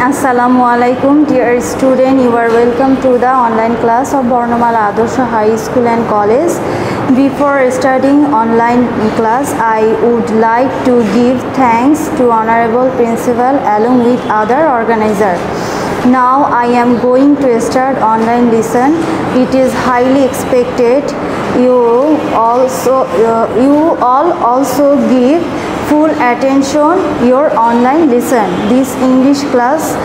Assalamualaikum dear student, you are welcome to the online class of Bornomala Adorsha High School and College. Before starting online class, I would like to give thanks to Honorable Principal along with other organizer. Now I am going to start online lesson. It is highly expected you all also give full attention your online lesson. This English class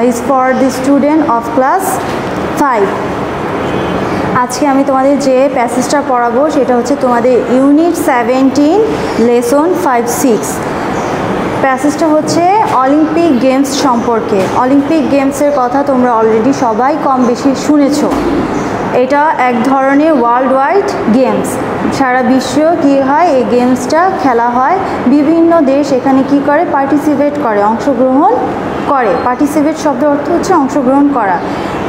is for the student of class 5. আজকে আমি তোমাদের যে প্যাসেজটা পড়াবো সেটা হচ্ছে তোমাদের unit 17 lesson 5-6। প্যাসেজটা হচ্ছে Olympic games সম্পর্কে। অলিম্পিক গেমসের কথা তোমরা অলরেডি সবাই কম বেশি শুনেছো। এটা এক ধরনের ওয়ার্ল্ড ওয়াইড গেমস, সারা বিশ্ব কি হয় এই গেমসটা খেলা হয়। বিভিন্ন দেশ এখানে কি করে পার্টিসিপেট করে, অংশগ্রহণ করে। পার্টিসিপেট শব্দের অর্থ হচ্ছে অংশগ্রহণ করা।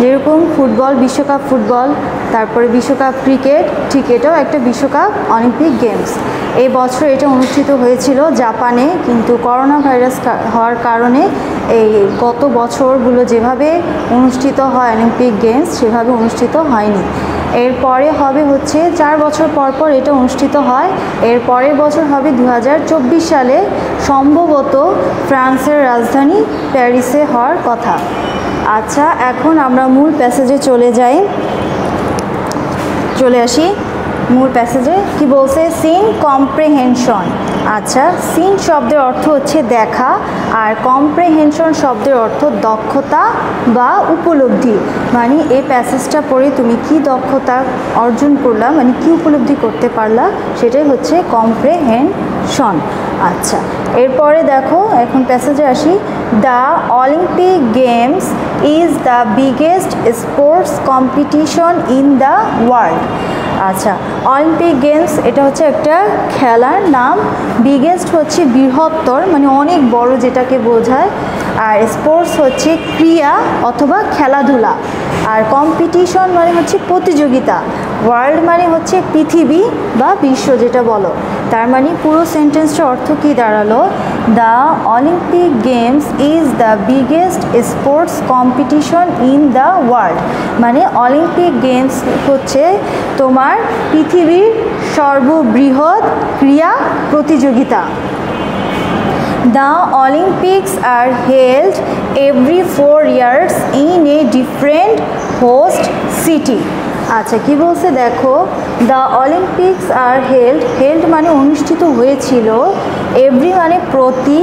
যেরকম ফুটবল, বিশ্বকাপ ফুটবল, তারপরে বিশ্বকাপ ক্রিকেট, ঠিক এটাও একটা বিশ্বকাপ অলিম্পিক গেমস। এই বছর এটা অনুষ্ঠিত হয়েছিল জাপানে, কিন্তু করোনা ভাইরাস হওয়ার কারণে এই গত বছরগুলো যেভাবে অনুষ্ঠিত হয় অলিম্পিক গেমস সেভাবে অনুষ্ঠিত হয়নি। এরপরে হবে হচ্ছে 4 বছর পর পর এটা অনুষ্ঠিত হয়। এর পরের বছর হবে 2024 সালে, সম্ভবত ফ্রান্সের রাজধানী প্যারিসে হওয়ার কথা। আচ্ছা, এখন আমরা মূল প্যাসেজে চলে আসি। মূল প্যাসেজে কি বলছে, সিন কম্প্রেহেনশন। আচ্ছা, সিন শব্দের অর্থ হচ্ছে দেখা, আর কম্প্রেহেনশন শব্দের অর্থ দক্ষতা বা উপলব্ধি। মানে এই প্যাসেজটা পড়ে তুমি কি দক্ষতা অর্জন করলা, মানে কি উপলব্ধি করতে পারলা, সেটাই হচ্ছে কম্প্রেহেনশন। আচ্ছা, এরপরে দেখো, এখন প্যাসেজে আসি। The Olympic games is the biggest sports competition in the world. আচ্ছা, অলিম্পিক গেমস এটা হচ্ছে একটা খেলার নাম। বিগেস্ট হচ্ছে বৃহত্তর, মানে অনেক বড় যেটাকে বোঝায়। আর স্পোর্টস হচ্ছে ক্রিয়া অথবা খেলাধুলা। আর কম্পিটিশন মানে হচ্ছে প্রতিযোগিতা। ওয়ার্ল্ড মানে হচ্ছে পৃথিবী বা বিশ্ব যেটা বলো। তার মানে পুরো সেন্টেন্সটার অর্থ কি দাঁড়ালো, the Olympic games is the biggest sports competition in the world. মানে অলিম্পিক গেমস হচ্ছে তোমার পৃথিবীর সর্ববৃহৎ ক্রীড়া প্রতিযোগিতা। The Olympics are held every 4 years in a different host city. আচ্ছা, কি বলছে দেখো, দ্য অলিম্পিক্স আর হেল্ড মানে অনুষ্ঠিত হয়েছিল, এভরি মানে প্রতি,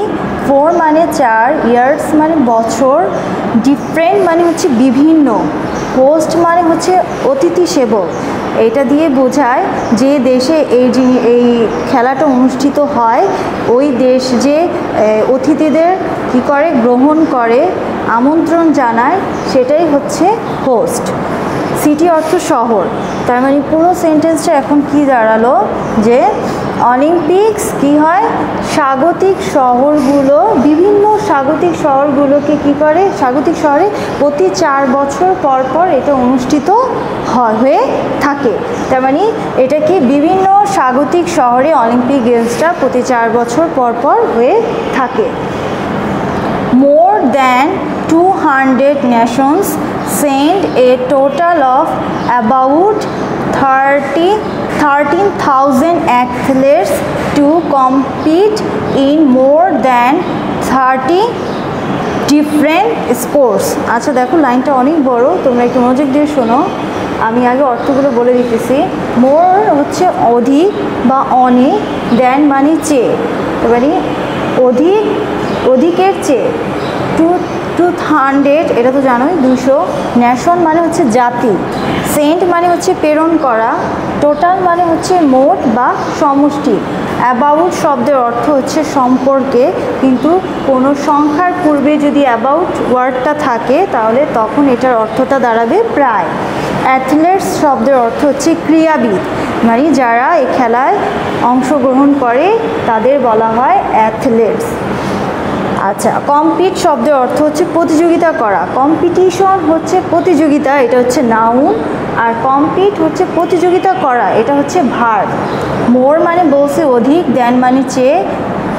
4 মানে 4, ইয়ার্স মানে বছর, ডিফারেন্ট মানে হচ্ছে বিভিন্ন, হোস্ট মানে হচ্ছে অতিথি সেবক। এটা দিয়ে বোঝায় যে দেশে এই খেলাটা অনুষ্ঠিত হয় ওই দেশ যে অতিথিদের কী করে, গ্রহণ করে, আমন্ত্রণ জানায়, সেটাই হচ্ছে হোস্ট। সিটি অর্থ শহর। তার মানে পুরো সেন্টেন্সটা এখন কি দাঁড়ালো, যে অলিম্পিক্স কি হয়, স্বাগতিক শহরগুলো, বিভিন্ন স্বাগতিক শহরগুলোকে কি করে, স্বাগতিক শহরে প্রতি 4 বছর পর পর এটা অনুষ্ঠিত হয়ে থাকে। তার মানে এটা কি বিভিন্ন স্বাগতিক শহরে অলিম্পিক গেমসটা প্রতি 4 বছর পর পর হয়ে থাকে। More than 200 nations sent a total of about 13,000 athletes to compete in more than 30 different sports. আচ্ছা দেখো, লাইনটা অনেক বড়, তোমরা একটু মনোযোগ দিয়ে শোনো। আমি আগে অর্থগুলো বলে দিতেছি। মোর হচ্ছে অধিক বা অনেক, দেন মানে চেয়ে, এবারে অধিকের চেয়ে, 200 এটা তো জানোই 200, ন্যাশন মানে হচ্ছে জাতি, সেন্ট মানে হচ্ছে প্রেরণ করা, টোটাল মানে হচ্ছে মোট বা সমষ্টি, অ্যাবাউট শব্দের অর্থ হচ্ছে সম্পর্কে, কিন্তু কোনো সংখ্যার পূর্বে যদি অ্যাবাউট ওয়ার্ডটা থাকে তাহলে তখন এটার অর্থটা দাঁড়াবে প্রায়। অ্যাথলেটস শব্দের অর্থ হচ্ছে ক্রীড়াবিদ, মানে যারা এই খেলায় অংশগ্রহণ করে তাদের বলা হয় অ্যাথলেটস। আচ্ছা, কম্পিট শব্দের অর্থ হচ্ছে প্রতিযোগিতা করা। কম্পিটিশন হচ্ছে প্রতিযোগিতা, এটা হচ্ছে নাউন, আর কম্পিট হচ্ছে প্রতিযোগিতা করা, এটা হচ্ছে ভার্ব। মোর মানে বলছে অধিক, দেন মানে চেয়ে,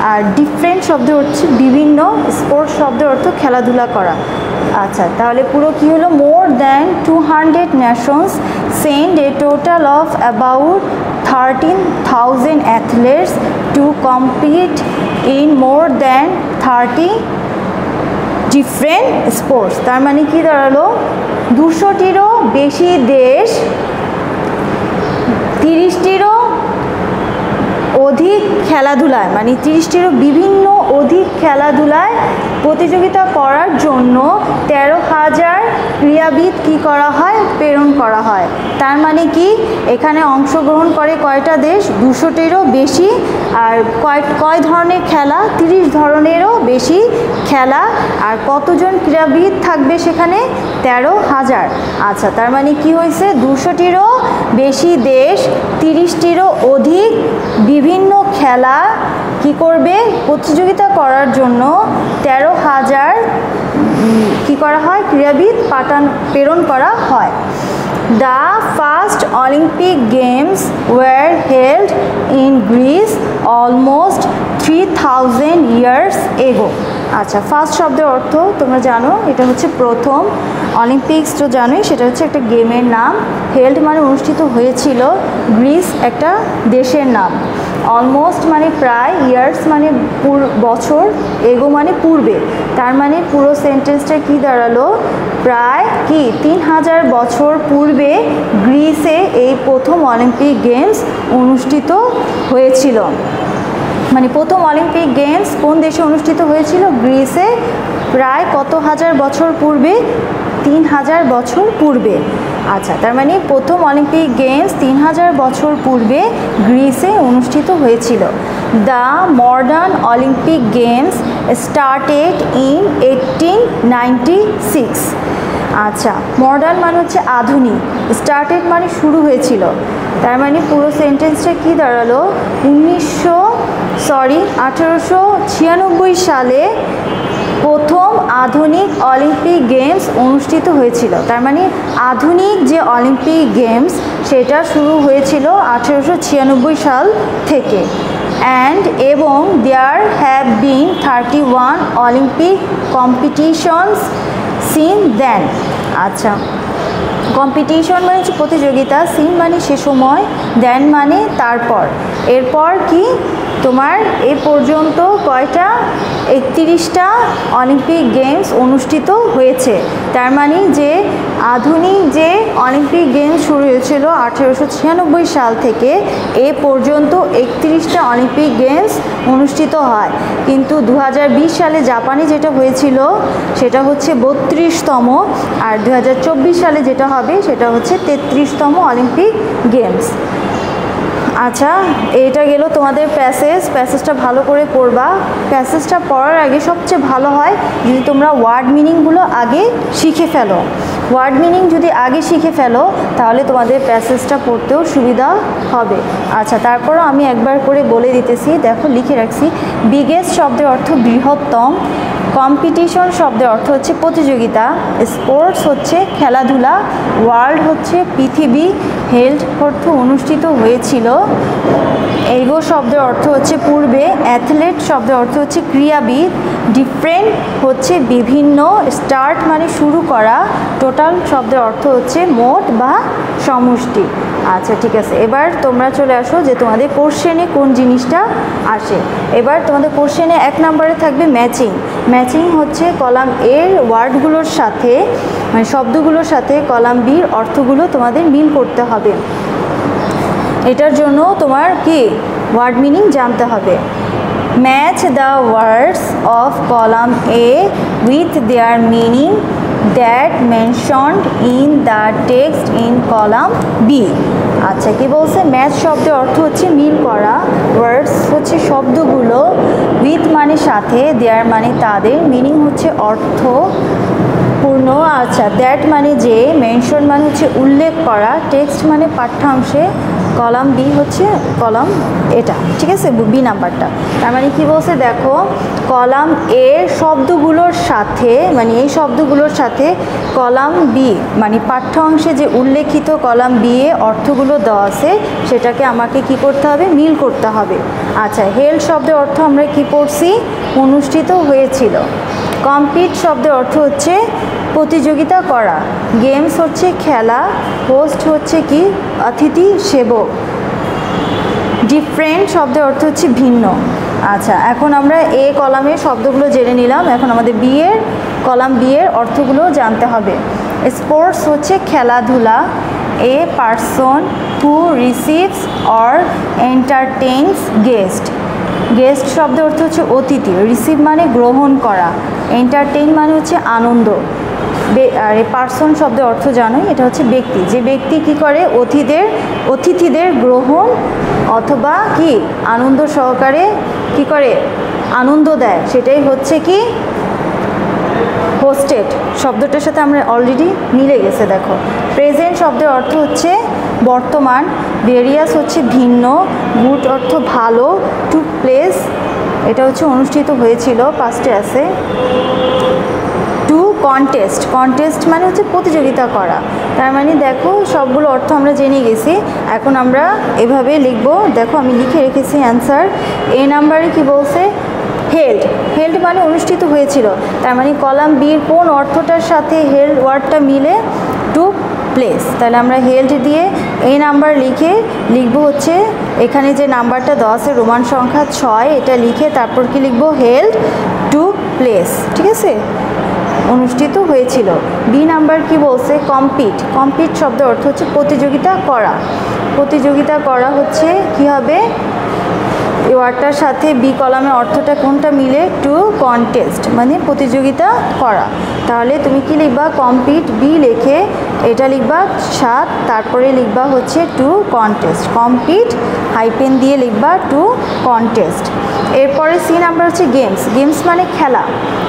আর ডিফারেন্ট শব্দ হচ্ছে বিভিন্ন, স্পোর্টস শব্দের অর্থ খেলাধুলা করা। আচ্ছা, তাহলে পুরো কি হলো, more than 200 nations send a total of about 13,000 athletes to compete in more than 30 different sports. তার মানে কি দাঁড়ালো, 200টিরও বেশি দেশ 30টিরও অধিক খেলাধুলায়, মানে 30টিরও বিভিন্ন অধিক খেলাধুলায় প্রতিযোগিতা করার জন্য 13,000 ক্রীড়াবিদ কি করা হয়, প্রেরণ করা হয়। তার মানে কি, এখানে অংশগ্রহণ করে কয়টা দেশ, 200টিরও বেশি। আর কয় ধরনের খেলা, 30 ধরনেরও বেশি খেলা। আর কতজন ক্রীড়াবিদ থাকবে সেখানে, 13,000। আচ্ছা, তার মানে কি হয়েছে, 200টিরও বেশি দেশ 30টিরও অধিক বিভিন্ন খেলা কি করবে, প্রতিযোগিতা করার জন্য 13,000 কি করা হয়, ক্রীড়াবিদ প্রেরণ করা হয়। The first Olympic Games were held in Greece almost 3,000 years ago. আচ্ছা, ফার্স্ট শব্দের অর্থ তোমরা জানো, এটা হচ্ছে প্রথম। অলিম্পিক্স তো জানোই, সেটা হচ্ছে একটা গেমের নাম। হেল্ড মানে অনুষ্ঠিত হয়েছিল, গ্রিস একটা দেশের নাম। অলমোস্ট মানে প্রায়, ইয়ার্স মানে বছর, এগো মানে পূর্বে। তার মানে পুরো সেন্টেন্সটা কি দাঁড়ালো, প্রায় কি 3,000 বছর পূর্বে গ্রিসে এই প্রথম অলিম্পিক গেমস অনুষ্ঠিত হয়েছিল। মানে প্রথম অলিম্পিক গেমস কোন দেশে অনুষ্ঠিত হয়েছিল, গ্রিসে। প্রায় কত হাজার বছর পূর্বে, 3,000 বছর পূর্বে। আচ্ছা, তার মানে প্রথম অলিম্পিক গেমস 3,000 বছর পূর্বে গ্রিসে অনুষ্ঠিত হয়েছিল। The modern Olympic games started in 1896। আচ্ছা, মডার্ন মানে হচ্ছে আধুনিক, স্টার্টেড মানে শুরু হয়েছিল। তার মানে পুরো সেন্টেন্সটা কি দাঁড়ালো, 1896 সালে প্রথম আধুনিক অলিম্পিক গেমস অনুষ্ঠিত হয়েছিল। তার মানে আধুনিক যে অলিম্পিক গেমস সেটা শুরু হয়েছিল 1896 সাল থেকে। এবং there have been 31 Olympic competitions since then. আচ্ছা, কম্পিটিশন মানে হচ্ছে প্রতিযোগিতা, সিন মানে সে সময়, দেন মানে তারপর। এরপর কি তোমার এ পর্যন্ত কয়টা, 31টা অলিম্পিক গেমস অনুষ্ঠিত হয়েছে। তার মানে যে আধুনিক যে অলিম্পিক গেমস শুরু হয়েছিল 1896 সাল থেকে এ পর্যন্ত 31টা অলিম্পিক গেমস অনুষ্ঠিত হয়। কিন্তু 2020 সালে জাপানে যেটা হয়েছিল সেটা হচ্ছে 32তম, আর 2024 সালে যেটা হবে সেটা হচ্ছে 33তম অলিম্পিক গেমস। আচ্ছা, এটা গেল তোমাদের প্যাসেজটা ভালো করে পড়বা। প্যাসেজটা পড়ার আগে সবচেয়ে ভালো হয় যদি তোমরা ওয়ার্ড মিনিংগুলো আগে শিখে ফেলো। ওয়ার্ড মিনিং যদি আগে শিখে ফেলো তাহলে তোমাদের প্যাসেজটা পড়তেও সুবিধা হবে। আচ্ছা, তারপরও আমি একবার করে বলে দিতেছি, দেখো লিখে রাখছি। বিগেস্ট শব্দের অর্থ বৃহত্তম, কম্পিটিশন শব্দের অর্থ হচ্ছে প্রতিযোগিতা, স্পোর্টস হচ্ছে খেলাধুলা, ওয়ার্ল্ড হচ্ছে পৃথিবী, হেল্ড অর্থ অনুষ্ঠিত হয়েছিল, এগো শব্দের অর্থ হচ্ছে পূর্বে, অ্যাথলেট শব্দের অর্থ হচ্ছে ক্রীড়াবিদ, ডিফারেন্ট হচ্ছে বিভিন্ন, স্টার্ট মানে শুরু করা, টোটাল শব্দের অর্থ হচ্ছে মোট বা সমষ্টি। আচ্ছা, ঠিক আছে, এবার তোমরা চলে আসো যে তোমাদের কোশ্চেনে কোন জিনিসটা আসে। এবার তোমাদের কোশ্চেনে 1 নম্বরে থাকবে ম্যাচিং। ম্যাচিং হচ্ছে কলাম এর ওয়ার্ডগুলোর সাথে, মানে শব্দগুলোর সাথে কলাম বির অর্থগুলো তোমাদের মিল করতে হবে। এটার জন্য তোমার কি ওয়ার্ড মিনিং জানতে হবে। Match the words of column A with their meaning that mentioned in the text in column B. আচ্ছা, কি বলছে, ম্যাচ শব্দের অর্থ হচ্ছে মিল করা, ওয়ার্ডস হচ্ছে শব্দগুলো, উইথ মানে সাথে, দেয়ার মানে তাদের, মিনিং হচ্ছে অর্থ পূর্ণ। আচ্ছা, দ্যাট মানে যে, মেনশন মানে হচ্ছে উল্লেখ করা, টেক্সট মানে পাঠ্যাংশে, কলাম বি হচ্ছে কলাম এটা, ঠিক আছে, বি নাম্বারটা। তার মানে কি বলছে দেখো, কলাম এ শব্দগুলোর সাথে, মানে এই শব্দগুলোর সাথে কলাম বি মানে পাঠ্য অংশে যে উল্লেখিত কলাম বি এ অর্থগুলো দেওয়া আছে সেটাকে আমাকে কি করতে হবে, মিল করতে হবে। আচ্ছা, হেল্ড শব্দের অর্থ আমরা কি পড়ছি, অনুষ্ঠিত হয়েছিল। কম্পিট শব্দের অর্থ হচ্ছে প্রতিযোগিতা করা। গেমস হচ্ছে খেলা। হোস্ট হচ্ছে কি, অতিথি সেবক। ডিফারেন্ট শব্দের অর্থ হচ্ছে ভিন্ন। আচ্ছা, এখন আমরা এ কলামের শব্দগুলো জেনে নিলাম, এখন আমাদের বি এর কলাম বি এর অর্থগুলো জানতে হবে। স্পোর্টস হচ্ছে খেলাধুলা। A person who receives or entertains guest. Guest শব্দের অর্থ হচ্ছে অতিথি। রিসিভ মানে গ্রহণ করা। এন্টারটেইন মানে হচ্ছে আনন্দ। আর এই পার্সন শব্দের অর্থ জানোই, এটা হচ্ছে ব্যক্তি, যে ব্যক্তি কি করে, অতিথিদের গ্রহণ অথবা কি আনন্দ সহকারে কি করে, আনন্দ দেয়, সেটাই হচ্ছে কি হোস্টেড শব্দটার সাথে আমরা অলরেডি মিলে গেছে। দেখো, প্রেজেন্ট শব্দের অর্থ হচ্ছে বর্তমান। ভেরিয়াস হচ্ছে ভিন্ন। গুড অর্থ ভালো। টু প্লেস এটা হচ্ছে অনুষ্ঠিত হয়েছিল, পাস্টে আছে। টু কন্টেস্ট, কন্টেস্ট মানে হচ্ছে প্রতিযোগিতা করা। তার মানে দেখো সবগুলো অর্থ আমরা জেনে গেছি। এখন আমরা এভাবে লিখবো, দেখো আমি লিখে রেখেছি অ্যান্সার। এ নাম্বারে কি বলছে, হেল্ড। হেল্ড মানে অনুষ্ঠিত হয়েছিল। তার মানে কলাম বির কোন অর্থটার সাথে হেল্ড ওয়ার্ডটা মিলে, টু প্লেস। তাহলে আমরা হেল্ড দিয়ে এই নাম্বার লিখে লিখবো হচ্ছে এখানে যে নাম্বারটা 10 এর রোমান সংখ্যা 6, এটা লিখে তারপর কি লিখবো, হেল্ড টু প্লেস, ঠিক আছে, অনুষ্ঠিত হয়েছিল। বি নাম্বার কি বলছে, কম্পিট। কম্পিট শব্দের অর্থ হচ্ছে প্রতিযোগিতা করা। প্রতিযোগিতা করা হচ্ছে কি হবে, এই ওয়ার্ডটার সাথে বি কলামের অর্থটা কোনটা মিলে, টু কন্টেস্ট মানে প্রতিযোগিতা করা। তাহলে তুমি কি লিখবা, কম্পিট বি লিখে এটা লিখবা 7, তারপরে লিখবা হচ্ছে টু কন্টেস্ট। কম্পিট হাইপেন দিয়ে লিখবা টু কন্টেস্ট। এরপরে সি নাম্বার হচ্ছে গেমস। গেমস মানে খেলা।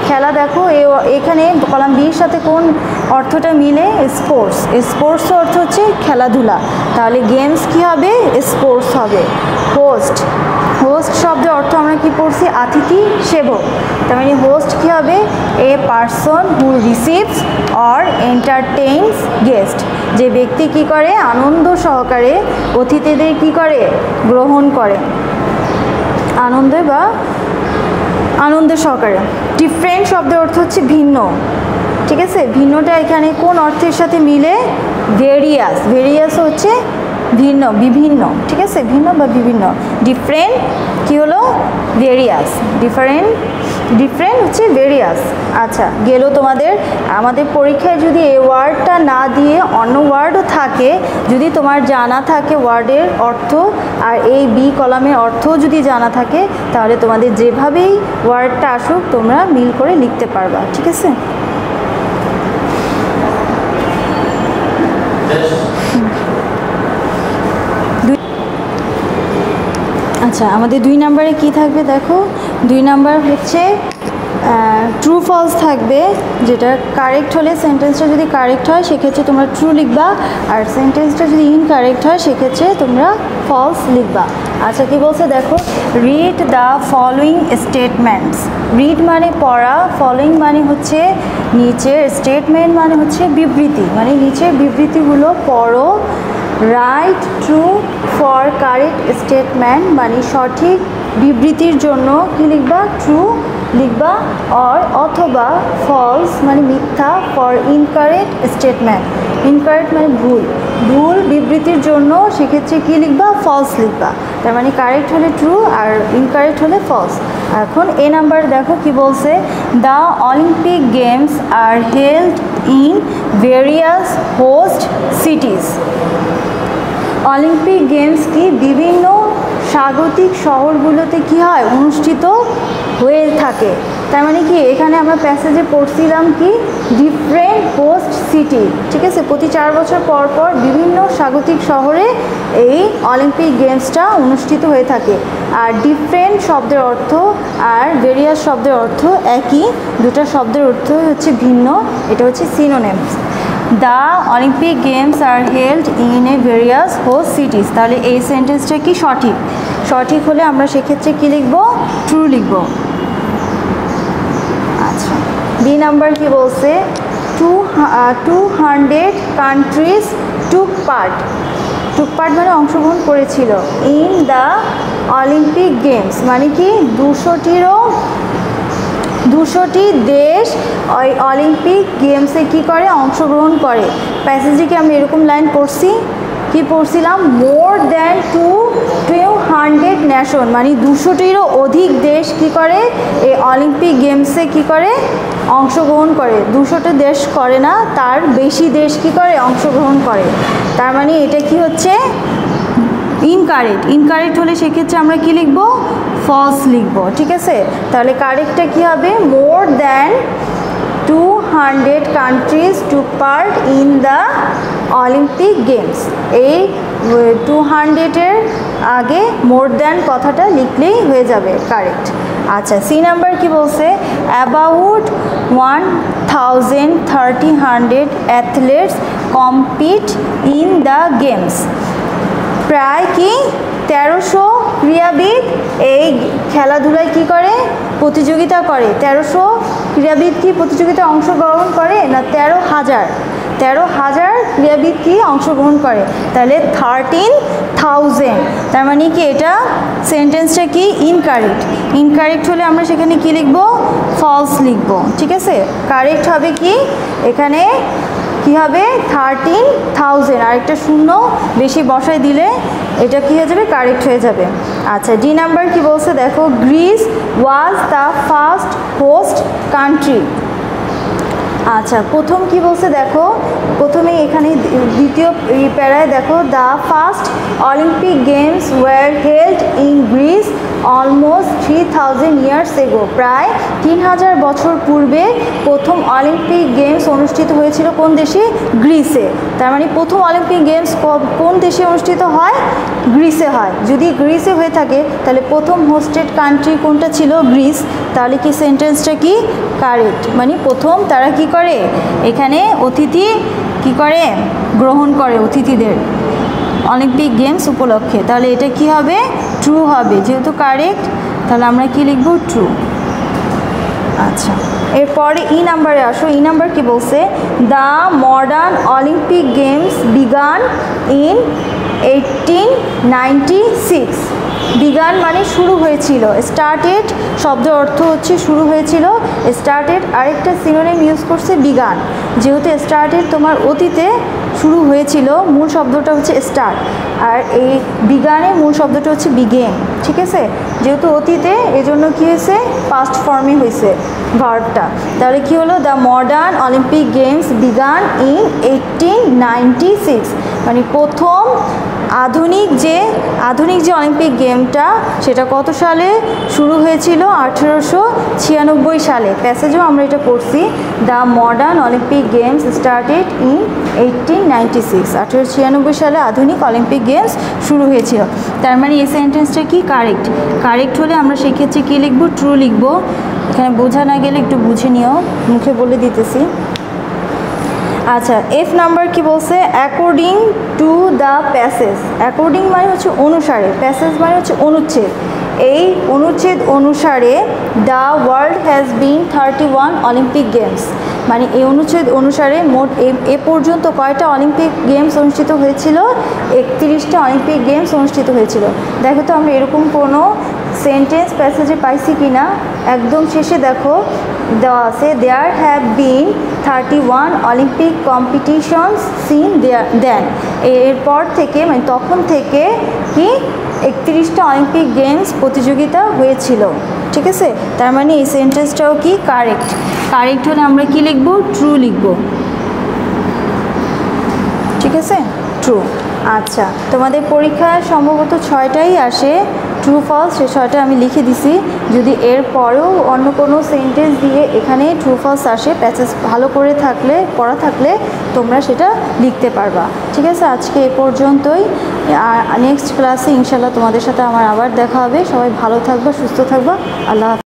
খেলা দেখো এখানে কলাম বির সাথে কোন অর্থটা মিলে, স্পোর্টস। স্পোর্টস অর্থ হচ্ছে খেলাধুলা, তাহলে গেমস কি হবে, স্পোর্টস হবে। হোস্ট, হোস্ট শব্দের অর্থ আমরা কি পড়ছি, অতিথি সেবক। তার মানে হোস্ট কি হবে, a person who receives or entertains guest, যে ব্যক্তি কি করে, আনন্দ সহকারে অতিথিদের কি করে, গ্রহণ করে আনন্দে বা আনন্দ সহকারে। ডিফারেন্ট শব্দের অর্থ হচ্ছে ভিন্ন, ঠিক আছে। ভিন্নটা এখানে কোন অর্থের সাথে মিলে, ভেরিয়াস। ভেরিয়াস হচ্ছে ভিন্ন, বিভিন্ন, ঠিক আছে, ভিন্ন বা বিভিন্ন। ডিফারেন্ট কি হলো, ভেরিয়াস। ডিফারেন্ট হচ্ছে ভেরিয়াস। আচ্ছা, গেল তোমাদের। আমাদের পরীক্ষায় যদি এই ওয়ার্ডটা না দিয়ে অন্য ওয়ার্ডও থাকে, যদি তোমার জানা থাকে ওয়ার্ডের অর্থ আর এই বি কলামের অর্থ যদি জানা থাকে, তাহলে তোমাদের যেভাবেই ওয়ার্ডটা আসুক তোমরা মিল করে লিখতে পারবা, ঠিক আছে। আচ্ছা, আমাদের 2 নাম্বারে কি থাকবে দেখো, 2 নাম্বার হচ্ছে ট্রু ফলস থাকবে, যেটা কারেক্ট হলে সেন্টেন্সটা যদি কারেক্ট হয় সেক্ষেত্রে তোমরা ট্রু লিখবা, আর সেন্টেন্সটা যদি ইনকারেক্ট হয় সেক্ষেত্রে তোমরা ফলস লিখবা। আচ্ছা, কি বলছে দেখো, read the following statements. Read মানে পড়া, ফলোয়িং মানে হচ্ছে নিচের, স্টেটমেন্ট মানে হচ্ছে বিবৃতি, মানে নিচের বিবৃতিগুলো পড়ো। Right true for correct statement মানে সঠিক বিবৃতির জন্য কি লিখবা, ট্রু লিখবা। অর অথবা ফলস মানে মিথ্যা, ফর ইনকারেক্ট স্টেটমেন্ট, ইনকারেক্ট মানে ভুল, ভুল বিবৃতির জন্য সেক্ষেত্রে কি লিখবা, ফলস লিখবা। তার মানে কারেক্ট হলে ট্রু আর ইনকারেক্ট হলে ফলস। এখন এ নাম্বার দেখো কি বলছে, the Olympic games are held in various host cities. Olympic games কি বিভিন্ন স্বাগতিক শহরগুলোতে কি হয়, অনুষ্ঠিত হয়ে থাকে। তার মানে কি এখানে আমরা প্যাসেজে পড়ছিলাম কি, ডিফারেন্ট হোস্ট সিটি, ঠিক আছে, প্রতি 4 বছর পর পর বিভিন্ন স্বাগতিক শহরে এই অলিম্পিক গেমসটা অনুষ্ঠিত হয়ে থাকে। আর ডিফারেন্ট শব্দের অর্থ আর ভেরিয়াস শব্দের অর্থ একই, দুটো শব্দের অর্থ হচ্ছে ভিন্ন, এটা হচ্ছে synonyms. The Olympic games are held in a various host cities. তাহলে এই সেন্টেন্সটা কি সঠিক? সঠিক হলে আমরা সেক্ষেত্রে কী লিখব? ট্রু লিখব। আচ্ছা, বি নাম্বার কি বলছে? 200 কান্ট্রিজ টুক পার্ট মানে অংশগ্রহণ করেছিল ইন দ্য অলিম্পিক গেমস, মানে কি 200টি দেশ ওই অলিম্পিক গেমসে কি করে? অংশগ্রহণ করে। প্যাসেজে আমরা এরকম লাইন পড়ছি, কি পড়ছিলাম? মোর দ্যান 200 নেশন, মানে 200টিরও অধিক দেশ কি করে? এই অলিম্পিক গেমসে কি করে? অংশগ্রহণ করে। 200টি দেশ করে না, তার বেশি দেশ কি করে? অংশগ্রহণ করে। তার মানে এটা কি হচ্ছে? ইনকারেক্ট হলে সেক্ষেত্রে আমরা কি লিখব? ফলস লিখব। ঠিক আছে, তাহলে কারেক্টটা কি হবে? More than 200 countries took part in the Olympic games. এই 200-এর আগে মোর দ্যান কথাটা লিখলেই হয়ে যাবে কারেক্ট। আচ্ছা, সি নাম্বার কি বলছে? About 1300 athlete's compete in the games. প্রায় কি 1300 ক্রীড়াবিদ এই খেলাধুলায় কি করে? প্রতিযোগিতা করে। 1300 ক্রীড়াবিদ কি প্রতিযোগিতায় অংশগ্রহণ করে? না, 13,000 ক্রীড়াবিদ কি অংশগ্রহণ করে। তাহলে 13,000, তার মানে কি এটা সেন্টেন্সটা কি? ইনকারেক্ট হলে আমরা সেখানে কি লিখব? ফলস লিখব। ঠিক আছে, কারেক্ট হবে কি? এখানে কি হবে? 13,000, আরেকটা শূন্য বেশি বসায় দিলে এটা কি হয়ে যাবে? কারেক্ট হয়ে যাবে। আচ্ছা, ডি নাম্বার কি বলছে? দেখো, Greece was the first host country. আচ্ছা, প্রথম কি বলছে? দেখো, প্রথমে এখানে দ্বিতীয় প্যারায় দেখো, the first Olympic games were held in Greece almost 3000 years ago. প্রায় 3000 বছর পূর্বে প্রথম অলিম্পিক গেমস অনুষ্ঠিত হয়েছিল কোন দেশে? গ্রিসে। তার মানে প্রথম অলিম্পিক গেমস কোন দেশে অনুষ্ঠিত হয়? গ্রিসে হয়। যদি গ্রিসে হয়ে থাকে তাহলে প্রথম হোস্টেড কান্ট্রি কোনটা ছিল? গ্রিস। তাহলে কি সেন্টেন্সটা কি? কারেক্ট। মানে প্রথম তারা কি করে? এখানে অতিথি কি করে? গ্রহণ করে অতিথিদের অলিম্পিক গেমস উপলক্ষে। তাহলে এটা কি হবে? ট্রু হবে, যেহেতু কারেক্ট তাহলে আমরা কি লিখব? ট্রু। আচ্ছা, এরপরে ই নাম্বারে আসো। ই নাম্বার কি বলছে? The modern Olympic games began in 1896। Began মানে শুরু হয়েছিল। স্টার্টেড শব্দের অর্থ হচ্ছে শুরু হয়েছিল। স্টার্টেড আরেকটা সিনোনিম ইউজ করছে বিগান। যেহেতু স্টার্টেড তোমার অতীতে শুরু হয়েছিল, মূল শব্দটা হচ্ছে স্টার্ট, আর এই বিগানের মূল শব্দটা হচ্ছে বিগেন। ঠিক আছে, যেহেতু অতীতে এজন্য কি হয়েছে? পাস্ট ফর্মে হয়েছে ভার্বটা। তাহলে কি হলো? The modern Olympic games began in 1896, মানে প্রথম আধুনিক যে অলিম্পিক গেমটা সেটা কত সালে শুরু হয়েছিল? 1896 সালে। প্যাসেজেও আমরা এটা পড়ছি, the modern Olympic games started in 1896। 1896 সালে আধুনিক অলিম্পিক গেমস শুরু হয়েছিল। তার মানে এই সেন্টেন্সটা কি? কারেক্ট হলে আমরা সেক্ষেত্রে কী লিখব? ট্রু লিখব। এখানে বোঝা না গেলে একটু বুঝে নিও, মুখে বলে দিতেছি। আচ্ছা, এফ নাম্বার কি বলছে? According to the passage. According মানে হচ্ছে অনুসারে, প্যাসেজ মানে হচ্ছে অনুচ্ছেদ। এই অনুচ্ছেদ অনুসারে the world has been 31 Olympic games, মানে এই অনুচ্ছেদ অনুসারে মোট এ পর্যন্ত কয়টা অলিম্পিক গেমস অনুষ্ঠিত হয়েছিল? 31টা অলিম্পিক গেমস অনুষ্ঠিত হয়েছিল। দেখো তো আমরা এরকম কোনো সেন্টেন্স প্যাসেজে পাইছি কি না? একদম শেষে দেখো দেওয়া আছে, there have been 31 Olympic competitions since then. এরপর থেকে মানে তখন থেকে কি 31টা অলিম্পিক গেমস প্রতিযোগিতা হয়েছিল। ঠিক আছে, তার মানে এই সেন্টেন্সটাও কি? কারেক্ট হলে আমরা কি লিখব? ট্রু লিখব। ঠিক আছে, ট্রু। আচ্ছা, তোমাদের পরীক্ষায় সম্ভবত 6টাই আসে ট্রু ফলস, সে 6টা আমি লিখে দিছি। যদি এর পরেও অন্য কোনো সেন্টেন্স দিয়ে এখানে ট্রু ফলস আসে, প্যাসেজ ভালো করে পড়া থাকলে তোমরা সেটা লিখতে পারবা। ঠিক আছে, আজকে এ পর্যন্তই। নেক্সট ক্লাসে ইনশাল্লাহ তোমাদের সাথে আমার আবার দেখা হবে। সবাই ভালো থাকবা, সুস্থ থাকবা। আল্লাহ হাফেজ।